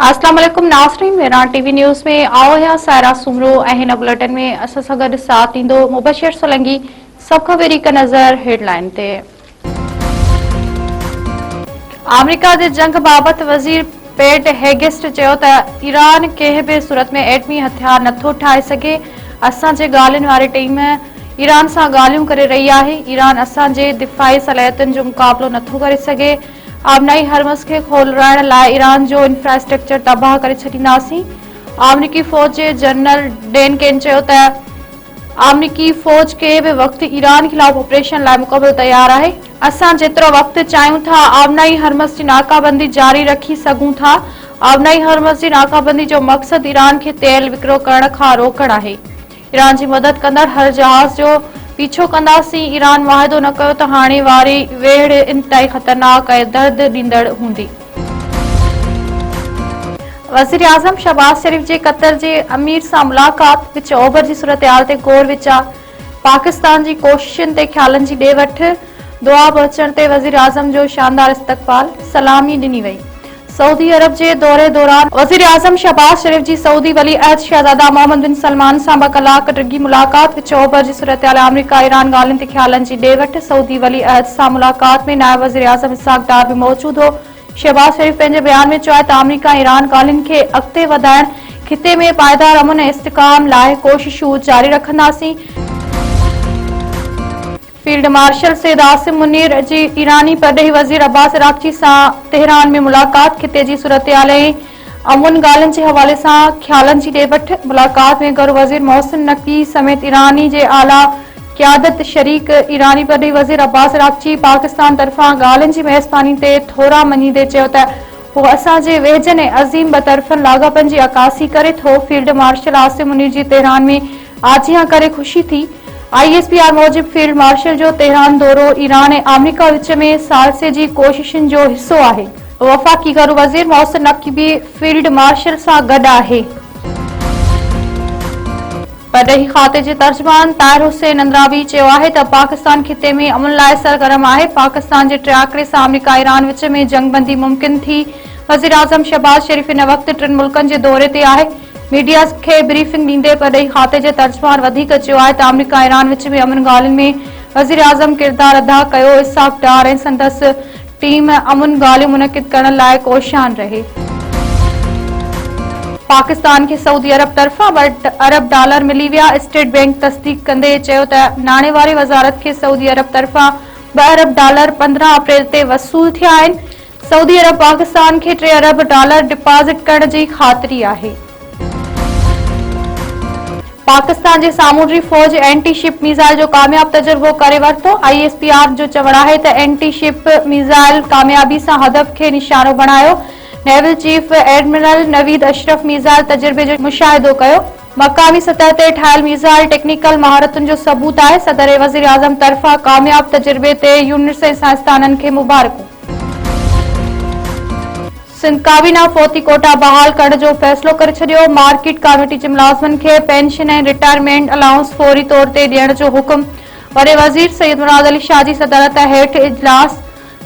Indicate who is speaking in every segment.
Speaker 1: अस्सलाम वालेकुम नाज़रीन, वेरान टीवी न्यूज़ में आओ या सायरा सुमरो ऐं बुलेटिन में असां सां गॾु साथ ईंदो मुबशिर सोलंकी। सभ खां पहिरीं हिक नज़र हेडलाइन ते। अमेरिका जे जंग बाबति वज़ीर पेट हेगेस्ट चयो त ईरान कंहिं बि सूरत में एटमी हथियार नथो ठाहे सघे। असांजे ॻाल्हियुनि वारी टीम ईरान सां ॻाल्हियूं करे रही आहे। ईरान असांजे दिफ़ाई सलाहियतुनि जो मुक़ाबिलो नथो करे सघे। आबनाई हरमस खे खोलाइण लाइ ईरान जो इंफ्रास्ट्रक्चर तबाह करे छॾींदासीं। अमरीकी फ़ौज जे जनरल डेन केन चयो त अमरीकी फ़ौज के बि वक़्तु ईरान ख़िलाफ़ ऑपरेशन लाइ मुक़बिल तयार आहे। असां जेतिरो वक़्तु चाहियूं था आबनाई हरमस जी नाकाबंदी जारी रखी सघूं था। आबनाई हरमस जी नाकाबंदी जो मक़सदु ईरान खे तेल विकिरो करण खां रोकण आहे। ईरान जी मदद कंदड़ हर जहाज़ जो पीछो कंदासीं। ईरान वाइदो न कयो त हाणे वारी वेढ़ इंतहाई ख़तरनाक ऐं दर्द ॾींदड़ हूंदी। वज़ीर आज़म शहबाज शरीफ़ जे क़तर जे अमीर सां मुलाक़ात। विच ओभर जी सूरतहाल ते गौर विचा। पाकिस्तान जी कोशिशुनि ते ख़्यालनि जी ॾे वठि। दुआ पहुचण ते वज़ीर आज़म जो शानदार इस्तक़बाल। सलामी ॾिनी वई। सऊदी अरब जे दौरे दौरान वज़ीर आज़म शहबाज शरीफ़ जी सऊदी वली अहद शहज़ादा मोहम्मद बिन सलमान सां 2 कलाक डिघी मुलाक़ात। विच ओभर जी सूरतहाल अमेरिका ईरान ॻाल्हियुनि ते ख़्यालनि जी ॾे वठि। सऊदी वली अहद सां मुलाक़ात में नायब वज़ीर आज़म इसहाक़ डार बि मौजूद हो। शहबाज शरीफ़ पंहिंजे बयान में चयो त अमेरिका ईरान ॻाल्हियुनि खे अॻिते वधाइण खिते में पाइदार अमन ऐं इस्तिकाम लाइ कोशिशूं जारी रखंदासीं। फील्ड मार्शल सैयद आसिम मुनीर जी ईरानी परॾेही वज़ीर अब्बास अराग़ची सां तेहरान में मुलाक़ात। खिते जी सूरतहाल ऐं अमन ॻाल्हियुनि जे हवाले सां ख़्यालनि जी ॾे वठि। मुलाक़ात में गौर वज़ीर मोहसिन नक़वी समेत ईरानी जे आला क़यादत शरीक। ईरानी परॾेही वज़ीर अब्बास अराग़ची पाकिस्तान तरफ़ां ॻाल्हियुनि जी मेज़बानी ते थोरा मञींदे चयो त हू असांजे वेझनि ऐं अज़ीम बतरफ़नि लाॻापनि जी अकासी करे थो। फील्ड मार्शल आसिम मुनीर जी तेहरान में आजियां करे ख़ुशी थी। ISPR मूजिब फील्ड मार्शल जो तेहरान दौरो ईरान ऐं अमेरिका विच में सालसे जी कोशिशुनि जो हिसो आहे। वफ़ाक़ी गौर वज़ीर मोहसिन नक़वी फील्ड मार्शल सां गॾु आहे। परॾेही खाते जे तर्जुमान ताहिर हुसैन अंद्राबी चयो आहे त पाकिस्तान खिते में अमन लाइ सरगर्म आहे। पाकिस्तान जे टियाकरे सां अमेरिका ईरान विच में जंगबंदी मुमकिन थी। वज़ीर आज़म शहबाज शरीफ़ इन वक़्तु 3 मुल्कनि जे दौरे ते आहे। मीडिया खे ब्रीफिंग ॾींदे परॾेही खाते जे तर्जुमान वधीक चयो आहे त अमेरिका ईरान विच में अमन ॻाल्हियुनि में वज़ीर आज़म किरदारु अदा कयो। इसहाक़ डार ऐं संदसि टीम अमन ॻाल्हियूं मुनक़िद करण लाइ कोशिशान रहे। पाकिस्तान खे सऊदी अरब तरफ़ां $2 अरब मिली विया। स्टेट बैंक तस्दीक कंदे चयो त नाणे वारी वज़ारत खे सऊदी अरब तरफ़ां $2 अरब 15 अप्रैल ते वसूल थिया आहिनि। सऊदी अरब पाकिस्तान खे $3 अरब डिपॉज़िट करण जी ख़ातिरी आहे। पाकिस्तान जे सामूंडी फ़ौज एंटी शिप मिसाइल जो कामयाब तजुर्बो करे वरितो। ISPR जो चवणु आहे त एंटी शिप मिसाइल कामयाबी सां हदफ खे निशानो बणायो। Naval chief admiral Naveed Ashraf missile तजुर्बे जो मुशाहिदो कयो। मक़ामी सतह ते ठाहियल मिसाइल टेक्निकल महारतुनि जो सबूत आहे। सदर ऐं वज़ीर आज़म तरफ़ां कामयाब तजुर्बे ते यूनिट्स ऐं साइंसदाननि खे मुबारकूं। सिंध काबीना फ़ौती कोटा बहाल करण जो फ़ैसिलो करे छॾियो। मार्केट कमेटी जे मुलाज़िमनि खे पेंशन ऐं रिटायरमेंट अलाउंस फौरी तौर ते ॾियण जो हुकुम। वॾे वज़ीर सैयद मुराद अली शाह जी सदारत हेठि इजलास।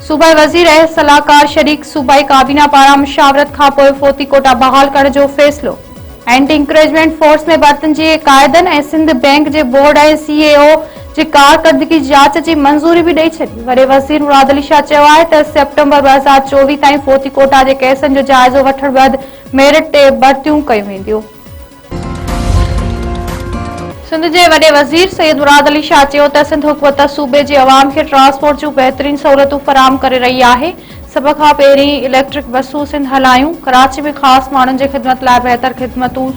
Speaker 1: सूबाई वज़ीर ऐं सलाहकार शरीक सूबाई काबीना पारां मुशावरत खां पोइ फ़ौती कोटा बहाल करण जो फ़ैसिलो। एंटी इंकरेजमेंट फोर्स में भर्तियुनि जे क़ाइदनि ऐं सिंध बैंक जे बोर्ड ऐं CAO जी कारकर्दगी जांच जी मंज़ूरी बि ॾेई छॾी। वॾे वज़ीर मुराद अली शाह चयो आहे त सेप्टेंबर 2024 ताईं फ़ौती कोटा जे केसनि जो जाइज़ो वठण बैदि मेरिट ते भर्तियूं कयूं वेंदियूं। सिंध जे वॾे वज़ीर सैयद मुराद अली शाह चयो त सिंध हुकूमत सूबे जे अवाम खे ट्रांसपोर्ट जूं बहितरीन सहूलियतूं फराहम करे रही आहे। सभ खां पहिरीं इलेक्ट्रिक बसूं सिंध हलायूं। कराची में ख़ासि माण्हुनि जी ख़िदमत लाइ बहितर ख़िदमतूं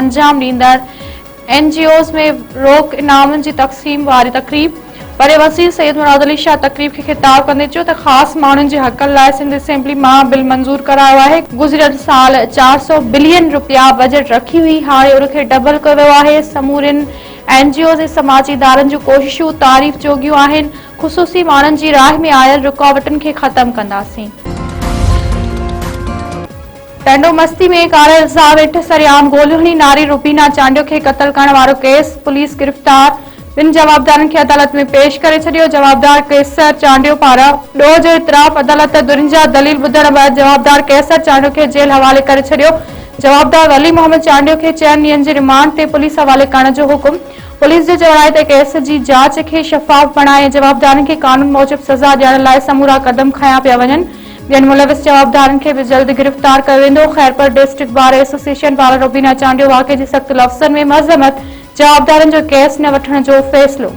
Speaker 1: अंजाम ॾींदड़ NGOs में रोक इनामनि जी तक़सीम वारी तक़रीब। वॾे वज़ीर सैयद मुराद अली शाह तक़रीब खे ख़िताब कंदे चयो त ख़ासि माण्हुनि जे हक़नि लाइ सिंध असेंबली मां बिल मंज़ूर करायो आहे। गुज़िरियल साल 400 बिलियन रुपया बजट रखी हुई, हाणे उनखे डबल कयो वियो आहे। समूरनि NGOs ऐं समाजी इदारनि जूं कोशिशूं तारीफ़ जोगियूं आहिनि। ख़ुसूसी माण्हुनि जी राह में आयल रुकावटुनि खे ख़तमु कंदासीं। टंडो मस्ती में कारे इल्ज़ाम हेठि सरेआम गोलियूं हणी नारी रुबीना चांडियो खे क़त्ल करण वारो केस। पुलिस गिरफ़्तार। इन जवाबदारनि खे अदालत में पेश करे छॾियो। जवाबदार केसर चांडियो पारां ॾोह जो इतराफ़ अदालत दुरिंजा दलील ॿुधण बैदि जवाबदार केसर चांडियो खे जेल हवाले करे छॾियो। जवाबदार वली मोहम्मद चांडियो खे 4 ॾींहनि जे रिमांड ते पुलिस हवाले करण जो हुकुम। पुलिस जे चवण आहे त केस जी जांच खे शफ़ाफ़ बणाए जवाबदारनि खे कानून मूजिब सज़ा ॾियण लाइ समूरा कदम खंया पिया वञनि। ॿियनि मुलविस जवाबदारनि खे बि जल्द गिरफ़्तार कयो वेंदो। खैरपुर डिस्ट्रिक्ट बार एसोसिएशन पारां रुबीना चांडियो वाक़े जे सख़्त लफ़्ज़नि में मज़म्मत। जवाबदारनि जो केस न वठण जो फ़ैसिलो।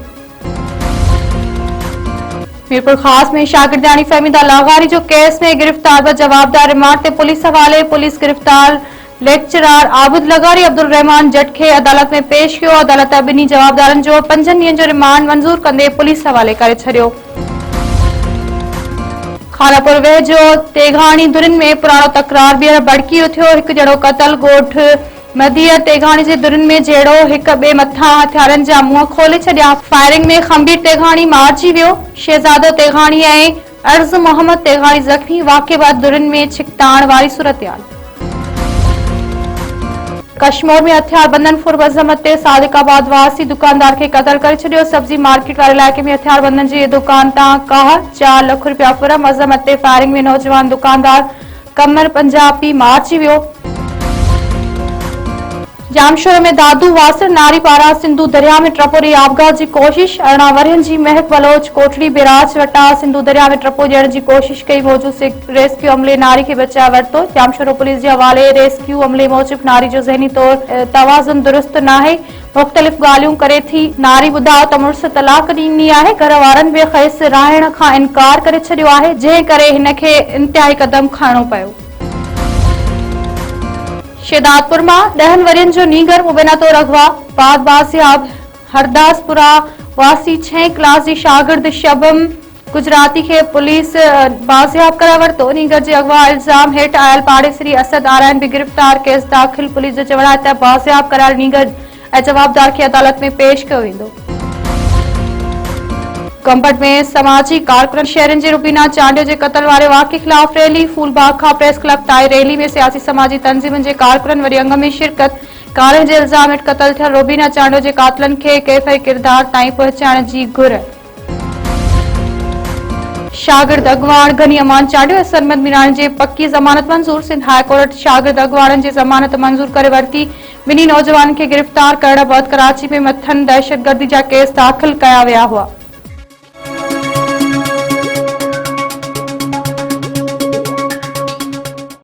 Speaker 1: मीरपुर खास में शागिर्दानी फहमीदा लागारी जो केस में गिरफ्तार ब जवाबदार रिमांड ते पुलिस हवाले। पुलिस गिरफ्तार लेक्चरार आबिद लगारी अब्दुल रहमान जट खे अदालत में पेश कियो। अदालत ॿिन्ही जवाबदारनि जो 5 ॾींहनि जो रिमांड मंज़ूर कंदे पुलिस हवाले करे छॾियो। खानापुर वेझो तेघाणी दुरिन में पुराणो तकरार ॿीहर भड़की उथियो। हिकु ॼणो क़तल ॻोठ मदीअ तेघाणी जे दुरिन में जहिड़ो हिक ॿिए मथां हथियारनि जा मुंहं खोले छॾिया। फायरिंग में खंबीर तेघाणी मारिजी वियो। शहजादो तेघाणी ऐं अर्ज़ मोहम्मद तेघाणी ज़ख्मी। वाक़े बाद दुरिन में छिकताण वारी सूरतयाल। कश्मीर में हथियार बंदन फुर मज़म्मत ते सादिकाबाद वासी दुकानदार खे क़तल करे छॾियो। सब्जी मार्केट वारे इलाइक़े में हथियार बंदन जी दुकान तां 4 लाख रुपया फुर मज़म्मत ते फायरिंग में नौजवान दुकानदार कमर पंजाबी मारिजी वियो। जामशोर में दादू वासर नारी पारां सिंधु दरिया में टपोरी आपघात की कोशिश। 18 वरियनि जी महक बलोच कोटड़ी बिराज वटां सिंधु दरिया में टपो ॾियण जी कोशिश कई। मौजूद रेस्क्यू अमले नारी खे बचाए वरितो। जामशोर पुलिस जे हवाले रेस्क्यू अमले मूजिब नारी जो ज़हनी तौर तवाज़ुन दुरुस्त नाहे। मुख़्तलिफ़ ॻाल्हियूं करे थी। नारी ॿुधायो त मुड़ुस तलाक ॾींदी आहे। घर वारनि बि खेसि रहण खां इनकार करे छॾियो आहे, जंहिं करे हिन खे इंतिहाई कदम खणणो पियो। शेदातपुर में 10 वरियनि जो नीगर मुबैना तौर अगवा। बाद बासियाब हरदासपुरा वासी 6 क्लास जी शागिर्द शबम गुजराती के पुलिस बासियाब कराए वरितो। नीगर जे अगवा इल्ज़ाम हेठि आयल पाड़ेसरी असद आरायन भी गिरफ़्तार। केस दाख़िल। पुलिस जो चवण आहे त बासियाब करायल नीगर ऐं जवाबदार खे अदालत में पेश कयो वेंदो। कंबट में समाजी कारकुन शहरन जे रुबीना चांडियो के कतल वारे वाक़े खिलाफ रैली। फूलबाग खां प्रेस क्लब ताईं रैली में सियासी समाजी तंजीमन के कारकुन वरी अंग में शिरकत। कारे जे इल्ज़ाम हेठि कतल थियल रुबीना चांडियो के कातलन के कैफ़ई किरदार ताईं पहुचाइण जी घुर। शागिर्द अगवान गनी अमान चांडियो ऐं सरमद मीरानी जे पक्की ज़मानत मंज़ूर। सिंध हाई कोर्ट शागिर्द अगवाणनि जी ज़मानत मंज़ूर करे वरिती। ॿिन्ही नौजवाननि खे गिरफ़्तार करण बैदि कराची में मथन दहशतगर्दी जा केस दाख़िल कया विया हुआ।